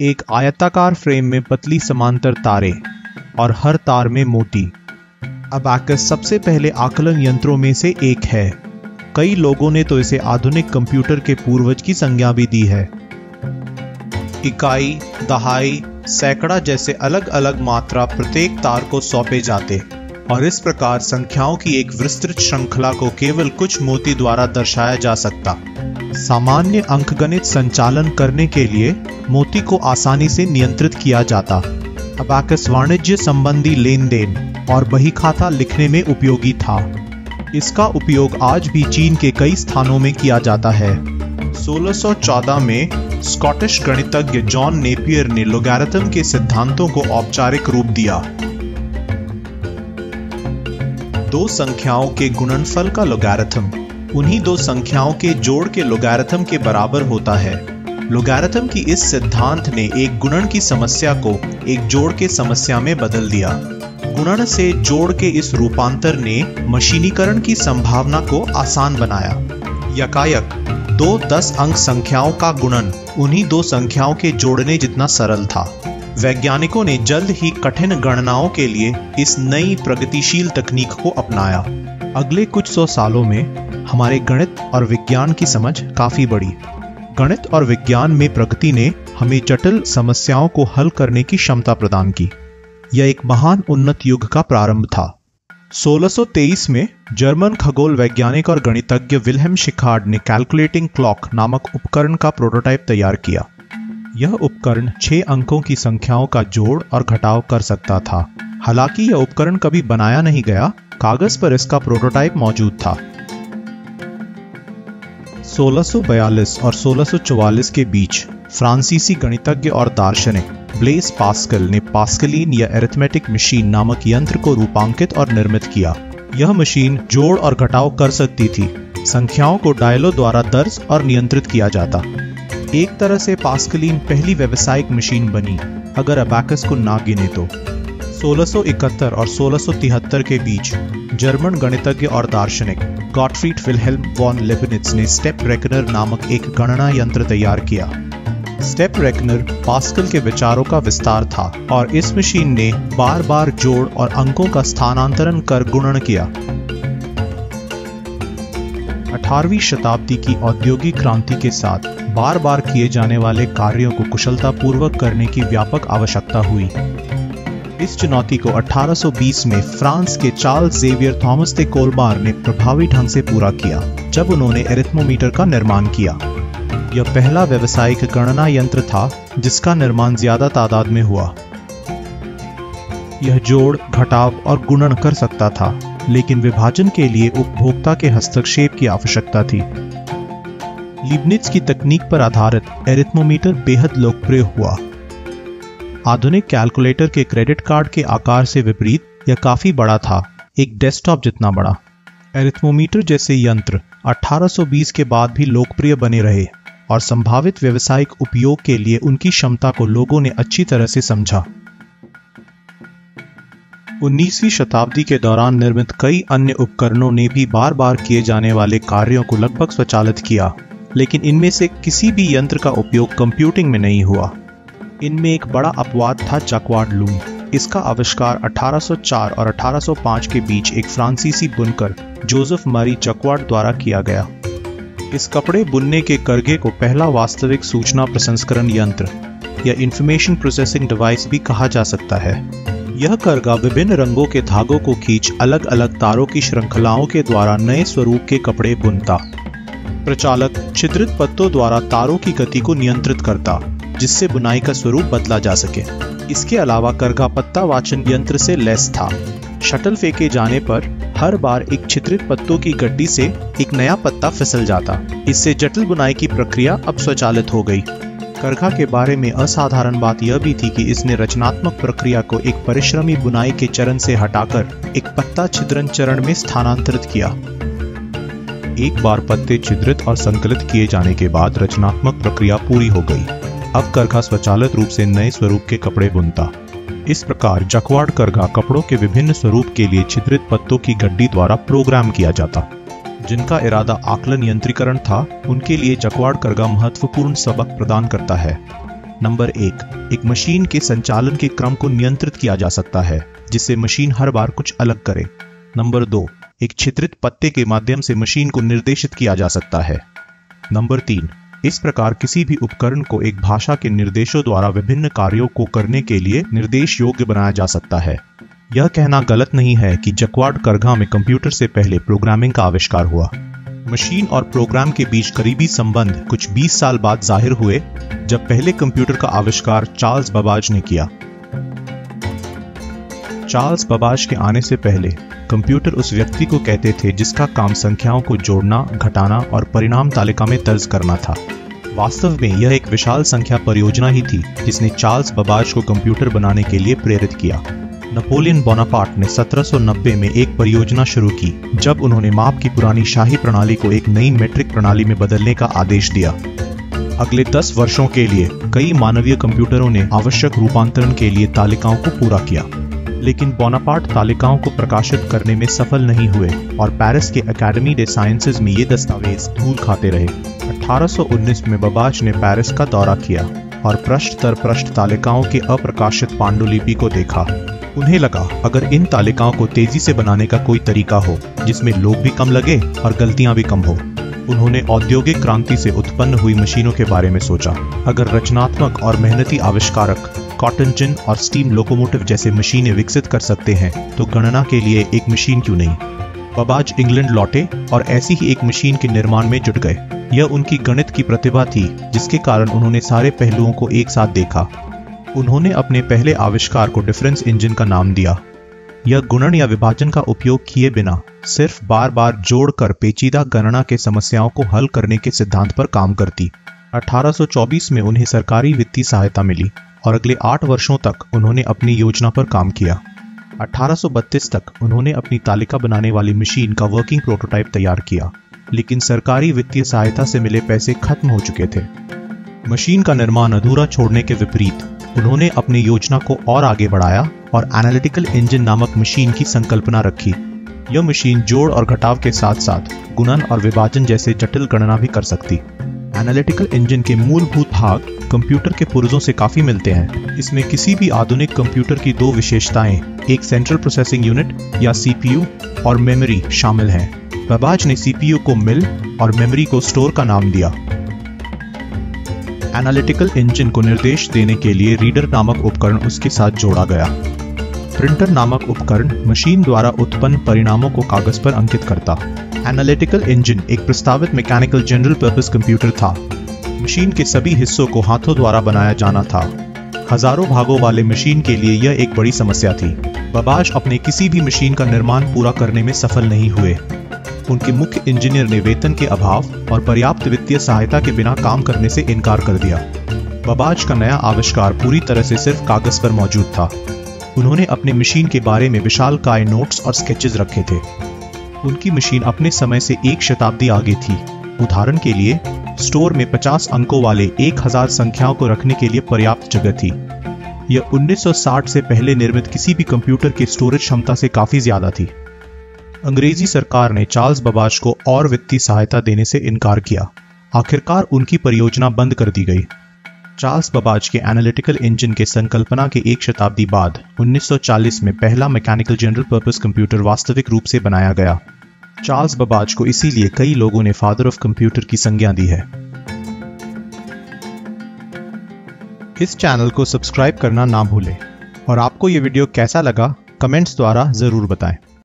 एक आयताकार फ्रेम में पतली समांतर तारें और हर तार में मोती। अबैकस सबसे पहले आकलन यंत्रों में से एक है। कई लोगों ने तो इसे आधुनिक कंप्यूटर के पूर्वज की संज्ञा भी दी है। इकाई, दहाई, सैकड़ा जैसे अलग अलग मात्रा प्रत्येक तार को सौंपे जाते और इस प्रकार संख्याओं की एक विस्तृत श्रृंखला को केवल कुछ मोती द्वारा दर्शाया जा सकता। सामान्य अंकगणित संचालन करने के लिए मोती को आसानी से नियंत्रित किया जाता। अबैकस वाणिज्य संबंधी लेन देन और बहीखाता लिखने में उपयोगी था। इसका उपयोग आज भी चीन के कई स्थानों में किया जाता है। 1614 में स्कॉटिश गणितज्ञ जॉन नेपियर ने लोगैरिथम के सिद्धांतों को औपचारिक रूप दिया। दो संख्याओं के गुणनफल का लोगैरिथम उन्हीं दो संख्याओं के जोड़ के लोगैरिथम के बराबर होता है। लोगैरिथम की इस सिद्धांत ने एक गुणन की समस्या को एक जोड़ के समस्या में बदल दिया। गुणन से जोड़ के इस रूपांतर ने मशीनीकरण की संभावना को आसान बनाया। यकायक दो 10 अंक संख्याओं का गुणन उन्हीं दो संख्याओं के जोड़ने जितना सरल था। वैज्ञानिकों ने जल्द ही कठिन गणनाओं के लिए इस नई प्रगतिशील तकनीक को अपनाया। अगले कुछ 100 सालों में हमारे गणित और विज्ञान की समझ काफी बढ़ी। गणित और विज्ञान में प्रगति ने हमें जटिल समस्याओं को हल करने की क्षमता प्रदान की। यह एक महान उन्नत युग का प्रारंभ था। 1623 में जर्मन खगोल वैज्ञानिक और गणितज्ञ विल्हेम शिखार्ड ने कैलकुलेटिंग क्लॉक नामक उपकरण का प्रोटोटाइप तैयार किया। यह उपकरण 6 अंकों की संख्याओं का जोड़ और घटाव कर सकता था। हालांकि यह उपकरण कभी बनाया नहीं गया, कागज पर इसका प्रोटोटाइप मौजूद था। 1642 और 1644 के बीच फ्रांसीसी गणितज्ञ और दार्शनिक ब्लेस पास्कल ने पास्कलिन या अरिथमेटिक मशीन नामक यंत्र को रूपांकित और निर्मित किया। यह मशीन जोड़ और घटाव कर सकती थी। संख्याओं को डायलों द्वारा दर्ज और नियंत्रित किया जाता। एक तरह से पास्कलिन पहली व्यावसायिक मशीन बनी, अगर अबैकस को ना गिने तो। 1671 और 1673 के बीच जर्मन गणितज्ञ और दार्शनिक गॉटफ्रीड विल्हेल्म वॉन लेबनिज ने स्टेप रेकनर नामक एक गणना यंत्र तैयार किया। स्टेप रेकनर पास्कल के विचारों का विस्तार था और इस मशीन ने बार बार जोड़ और अंकों का स्थानांतरण कर गुणन किया। 18वीं शताब्दी की औद्योगिक क्रांति के साथ बार बार किए जाने वाले कार्यों को कुशलतापूर्वक करने की व्यापक आवश्यकता हुई। इस चुनौती को 1820 में फ्रांस के चार्ल्स जेवियर थॉमस दे कोलमार ने प्रभावी ढंग से पूरा किया, जब उन्होंने एरिथमोमीटर का निर्माण किया। यह पहला व्यावसायिक गणना यंत्र था जिसका निर्माण ज्यादा तादाद में हुआ। यह जोड़, घटाव और गुणन कर सकता था, लेकिन विभाजन के लिए उपभोक्ता के हस्तक्षेप की आवश्यकता थी। लीबनिज की तकनीक पर आधारित एरिथमोमीटर बेहद लोकप्रिय हुआ। आधुनिक कैलकुलेटर के क्रेडिट कार्ड के आकार से विपरीत यह काफी बड़ा था, एक डेस्कटॉप जितना बड़ा। एरिथमोमीटर जैसे यंत्र 1820 के बाद भी लोकप्रिय बने रहे और संभावित व्यावसायिक उपयोग के लिए उनकी क्षमता को लोगों ने अच्छी तरह से समझा। 19वीं शताब्दी के दौरान निर्मित कई अन्य उपकरणों ने भी बार बार किए जाने वाले कार्यों को लगभग स्वचालित किया, लेकिन इनमें से किसी भी यंत्र का उपयोग कंप्यूटिंग में नहीं हुआ। इनमें एक बड़ा अपवाद था जक्वार्ड लूम। इसका आविष्कार 1804 और 1805 के बीच एक फ्रांसीसी बुनकर जोसेफ मरी जक्वार्ड द्वारा किया गया। इस कपड़े बुनने के करघे को पहला वास्तविक सूचना प्रसंस्करण यंत्र या इंफॉर्मेशन प्रोसेसिंग डिवाइस भी कहा जा सकता है। यह करघा विभिन्न रंगों के धागों को खींच अलग अलग तारों की श्रृंखलाओं के द्वारा नए स्वरूप के कपड़े बुनता। प्रचालक छिद्रित पत्तों द्वारा तारों की गति को नियंत्रित करता, जिससे बुनाई का स्वरूप बदला जा सके। इसके अलावा करघा पत्ता वाचन यंत्र से लैस था। शटल फेंके जाने पर हर बार एक छिद्रित पत्तों की गड्डी से एक नया पत्ता फिसल जाता। इससे जटिल बुनाई की प्रक्रिया अब स्वचालित हो गई। करघा के बारे में असाधारण बात यह भी थी कि इसने रचनात्मक प्रक्रिया को एक परिश्रमी बुनाई के चरण से हटाकर एक पत्ता छिद्रन चरण में स्थानांतरित किया। एक बार पत्ते छिद्रित और संकलित किए जाने के बाद रचनात्मक प्रक्रिया पूरी हो गई। अब करघा स्वचालित रूप से नए स्वरूप के कपड़े बुनता। इस प्रकार जक्वार्ड करघा कपड़ों के विभिन्न स्वरूप के लिए छिद्रित पत्तों की गड्डी द्वारा प्रोग्राम किया जाता। जिनका इरादा आकलन यंत्रीकरण था, उनके लिए जक्वार्ड करघा महत्वपूर्ण सबक प्रदान करता है। नंबर 1, एक मशीन के संचालन के क्रम को नियंत्रित किया जा सकता है जिससे मशीन हर बार कुछ अलग करे। नंबर 2, एक छिद्रित पत्ते के माध्यम से मशीन को निर्देशित किया जा सकता है। नंबर 3, इस प्रकार किसी भी उपकरण को एक भाषा के निर्देशों द्वारा विभिन्न कार्यों को करने के लिए निर्देश योग्य बनाया जा सकता है। यह कहना गलत नहीं है कि जक्वार्ड करघा में कंप्यूटर से पहले प्रोग्रामिंग का आविष्कार हुआ। मशीन और प्रोग्राम के बीच करीबी संबंध कुछ 20 साल बाद जाहिर हुए जब पहले कंप्यूटर का आविष्कार चार्ल्स बाबाज ने किया। चार्ल्स बाबाज के आने से पहले कंप्यूटर उस व्यक्ति को कहते थे जिसका काम संख्याओं को जोड़ना, घटाना और परिणाम तालिका में दर्ज करना था। वास्तव में यह एक विशाल संख्या परियोजना ही थी जिसने चार्ल्स बाबाज को कंप्यूटर बनाने के लिए प्रेरित किया। नेपोलियन बोनापार्ट ने 1790 में एक परियोजना शुरू की जब उन्होंने माप की पुरानी शाही प्रणाली को एक नई मीट्रिक प्रणाली में बदलने का आदेश दिया। अगले 10 वर्षों के लिए कई मानवीय कंप्यूटरों ने आवश्यक रूपांतरण के लिए तालिकाओं को पूरा किया, लेकिन बोनापार्ट तालिकाओं को प्रकाशित करने में सफल नहीं हुए और पेरिस के एकेडमी डे साइंसेज में ये दस्तावेज धूल खाते रहे। 1819 में बाबाज ने पेरिस का दौरा किया और पृष्ठ दर पृष्ठ तालिकाओं के अप्रकाशित पांडुलिपि को देखा। उन्हें लगा अगर इन तालिकाओं को तेजी से बनाने का कोई तरीका हो जिसमें लोग भी कम लगे और गलतियां भी कम हो। उन्होंने औद्योगिक क्रांति से उत्पन्न हुई मशीनों के बारे में सोचा। अगर रचनात्मक और मेहनती आविष्कारक कॉटन जिन और स्टीम लोकोमोटिव जैसे मशीनें विकसित कर सकते हैं तो गणना के लिए एक मशीन क्यों नहीं। बाबाज इंग्लैंड लौटे और ऐसी ही एक मशीन के निर्माण में जुट गए। यह उनकी गणित की प्रतिभा थी जिसके कारण उन्होंने सारे पहलुओं को एक साथ देखा। उन्होंने अपने पहले आविष्कार को डिफरेंस इंजन का नाम दिया। यह गुणन या विभाजन का उपयोग किए बिना सिर्फ बार बार जोड़कर पेचीदा गणना के समस्याओं को हल करने के सिद्धांत पर काम करती। 1824 में उन्हें सरकारी वित्तीय सहायता मिली और अगले 8 वर्षों तक उन्होंने अपनी योजना पर काम किया। 1832 तक उन्होंने अपनी तालिका बनाने वाली मशीन का वर्किंग प्रोटोटाइप तैयार किया, लेकिन सरकारी वित्तीय सहायता से मिले पैसे खत्म हो चुके थे। मशीन का निर्माण अधूरा छोड़ने के विपरीत उन्होंने अपनी योजना को और आगे बढ़ाया और एनालिटिकल इंजन नामक मशीन की संकल्पना रखी। यह मशीन जोड़ और घटाव के साथ साथ गुणन और विभाजन जैसे जटिल गणना भी कर सकती। एनालिटिकल इंजन के मूलभूत भाग कंप्यूटर के पुर्जों से काफी मिलते हैं। इसमें किसी भी आधुनिक कंप्यूटर की 2 विशेषताएं, एक सेंट्रल प्रोसेसिंग यूनिट या सीपीयू और मेमोरी शामिल हैं। बाबाज ने सीपीयू को मिल और मेमोरी को स्टोर का नाम दिया। एनालिटिकल इंजन को निर्देश देने के लिए रीडर नामक उपकरण उसके साथ जोड़ा गया। प्रिंटर नामक उपकरण मशीन द्वारा उत्पन्न परिणामों को कागज पर अंकित करता। एनालिटिकल इंजन एक प्रस्तावित मैकेनिकल जनरल पर्पस कंप्यूटर था। मशीन के सभी हिस्सों को हाथों द्वारा बनाया जाना था। हजारों भागों वाले मशीन के लिए यह एक बड़ी समस्या थी। बाबाज अपने किसी भी मशीन का निर्माण पूरा करने में सफल नहीं हुए। उनके मुख्य इंजीनियर ने वेतन के अभाव और पर्याप्त वित्तीय सहायता के बिना काम करने से इनकार कर दिया। बाबाज का नया आविष्कार पूरी तरह से सिर्फ कागज पर मौजूद था। उन्होंने अपनी मशीन के बारे में विशालकाय नोट्स और स्केचेस रखे थे। उनकी मशीन अपने समय से 1 शताब्दी आगे थी। उदाहरण के लिए स्टोर में 50 अंकों वाले 1000 संख्याओं को रखने के लिए पर्याप्त जगह थी। यह 1960 से पहले निर्मित किसी भी कंप्यूटर के स्टोरेज क्षमता से काफी ज्यादा थी। अंग्रेजी सरकार ने चार्ल्स बाबाज को और वित्तीय सहायता देने से इनकार किया। आखिरकार उनकी परियोजना बंद कर दी गई। चार्ल्स बाबाज के एनालिटिकल इंजन के संकल्पना के 1 शताब्दी बाद 1940 में पहला मैकेनिकल जनरल पर्पस कंप्यूटर वास्तविक रूप से बनाया गया। चार्ल्स बाबाज को इसीलिए कई लोगों ने फादर ऑफ कंप्यूटर की संज्ञा दी है। इस चैनल को सब्सक्राइब करना ना भूलें और आपको ये वीडियो कैसा लगा कमेंट्स द्वारा जरूर बताएं।